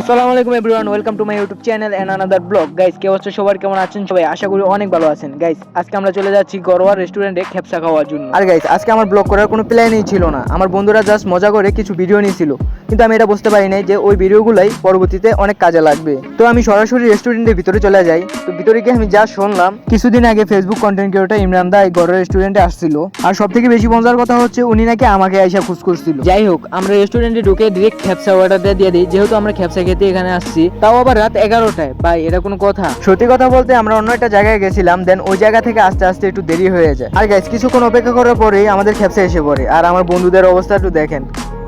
আসসালামু আলাইকুম everyone, welcome to my YouTube channel and another blog. Guys, কে অবস্থা সবার, কেমন আছেন সবাই? আশা করি অনেক ভালো আছেন। গাইস, আজকে আমরা চলে যাচ্ছি গরোয়া রেস্টুরেন্টে খেপসা খাওয়ার জন্য। আর গাইস, আজকে আমার ব্লগ করার কোনো প্ল্যানই ছিল না। আমার বন্ধুরা জাস্ট মজা করে কিছু ভিডিও নিয়েছিল, কিন্তু আমি এটা বুঝতে পারি নাই যে ওই ভিডিওগুলাই পরবর্তীতে অনেক কাজে লাগবে। তো আমি সরাসরি রেস্টুরেন্টের ভিতরে চলে যাই। তো ভিতরে গিয়ে আমি যা শুনলাম, কিছুদিন আগে ফেসবুক কন্টেন্ট ক্রিয়েটর ইমরান দা এই গরোয়া রেস্টুরেন্টে আসছিল, আর সব থেকে বেশি মজার কথা হচ্ছে উনি নাকি আমাকে আইসা খুঁজ করছিল। যাই হোক, আমরা রেস্টুরেন্টে ঢুকে ডিরেক্ট খেপসা অর্ডারটা দিয়ে দিই, যেহেতু আমরা খেপসা খেতে এখানে আসছি, তাও আবার রাত 11টায়। ভাই, এটা কোনো কথা? সত্যি কথা বলতে আমরা অন্য একটা জায়গায় গেছিলাম, দেন ওই জায়গা থেকে আস্তে আস্তে একটু দেরি হয়ে যায়। আর গাইস, কিছুক্ষণ অপেক্ষা করার পরেই আমাদের খেপসা এসে পড়ে। আর আমার বন্ধুদের অবস্থা একটু দেখেন,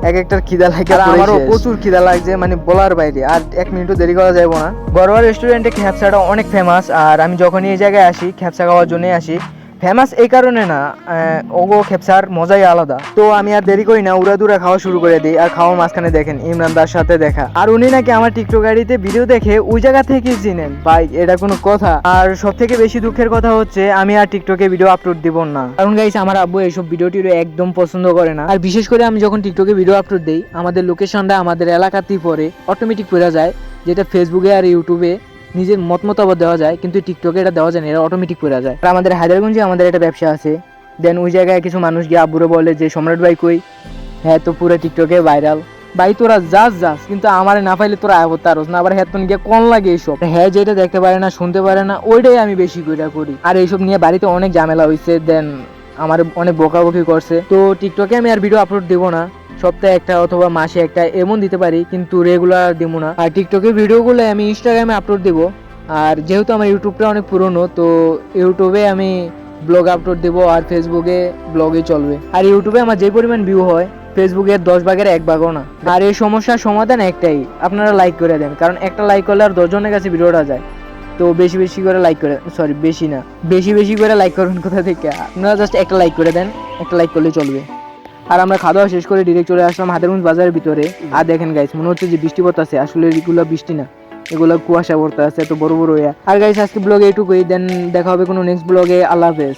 এক একটার খিদা লাগে, আমারও প্রচুর খিদা লাগছে, মানে বলার বাইরে। আর এক মিনিটও দেরি করা যাবে না। গরোয়া রেস্টুরেন্টে খেপসাটা অনেক ফেমাস, আর আমি যখনই এই জায়গায় আসি খেপসা খাওয়ার জন্যই আসি। ফেমাস এই কারণে না, ওগো খেপসার মজাই আলাদা। তো আমি আর দেরি করি না, উড়াদুরা খাওয়া শুরু করে দিই। আর খাওয়ার মাঝখানে দেখেন ইমরান দার সাথে দেখা, আর উনি নাকি আমার টিকটক গাড়িতে ভিডিও দেখে ওই জায়গা থেকে চিনেন। ভাই, এটা কোনো কথা? আর সব থেকে বেশি দুঃখের কথা হচ্ছে আমি আর টিকটকে ভিডিও আপলোড দিব না, কারণ গাইস আমার আব্বু এইসব ভিডিওটির একদম পছন্দ করে না। আর বিশেষ করে আমি যখন টিকটকে ভিডিও আপলোড দিই, আমাদের লোকেশনটা আমাদের এলাকাতেই পড়ে, অটোমেটিক পড়ে যায়, যেটা ফেসবুকে আর ইউটিউবে নিজের মতামত দেওয়া যায়, কিন্তু টিকটকে এটা দেওয়া যায় না, এটা অটোমেটিক পড়ে যায়। আর আমাদের হায়দারগঞ্জে আমাদের একটা ব্যবসা আছে, দেন ওই জায়গায় কিছু মানুষ গিয়ে আব্বুরে বলে যে সম্রাট ভাই কই, হ্যাঁ তো পুরো টিকটকে ভাইরাল। ভাই তোরা যাস, কিন্তু আমারে না পাইলে তোরা আবতারস না, আবার হেতন গিয়ে কোন লাগে এইসব। হ্যাঁ, যেটা দেখতে পারে না, শুনতে পারে না, ওইটাই আমি বেশি করে করি। আর এইসব নিয়ে বাড়িতে অনেক ঝামেলা হয়েছে, দেন আমার অনেক বকাবকি করছে। তো টিকটকে আমি আর ভিডিও আপলোড দেবো না, সপ্তাহে একটা অথবা মাসে একটা এমন দিতে পারি, কিন্তু রেগুলার দিব না। আর টিকটকের ভিডিওগুলো আমি ইনস্টাগ্রামে আপলোড দেবো। আর যেহেতু আমার ইউটিউবটা অনেক পুরনো, তো ইউটিউবে আমি ব্লগ আপলোড দেবো, আর ফেসবুকে ব্লগে চলবে। আর ইউটিউবে আমার যে পরিমাণ ভিউ হয়, ফেসবুকের 10 ভাগের 1 ভাগও না। আর এই সমস্যার সমাধান একটাই, আপনারা লাইক করে দেন, কারণ একটা লাইক করলে আর 10 জনের কাছে ভিডিওটা যায়। তো বেশি বেশি করে লাইক করে, সরি বেশি না, বেশি বেশি করে লাইক করবেন। কোথা থেকে? আপনারা জাস্ট একটা লাইক করে দেন, একটা লাইক করলে চলবে। আর আমরা খাওয়া দাওয়া শেষ করে ডিরেক্ট চলে আসলাম হায়দারগঞ্জ বাজারের ভিতরে। আর দেখেন গাইস, মনে হচ্ছে যে বৃষ্টি পড়তেছে, আসলে এগুলো বৃষ্টি না, এগুলো কুয়াশা পড়তে আছে, এত বড় বড়। আর গাইস, আজকে ব্লগে এইটুকুই, দেন দেখা হবে কোনো নেক্সট ব্লগে। আল্লাহ হাফেজ।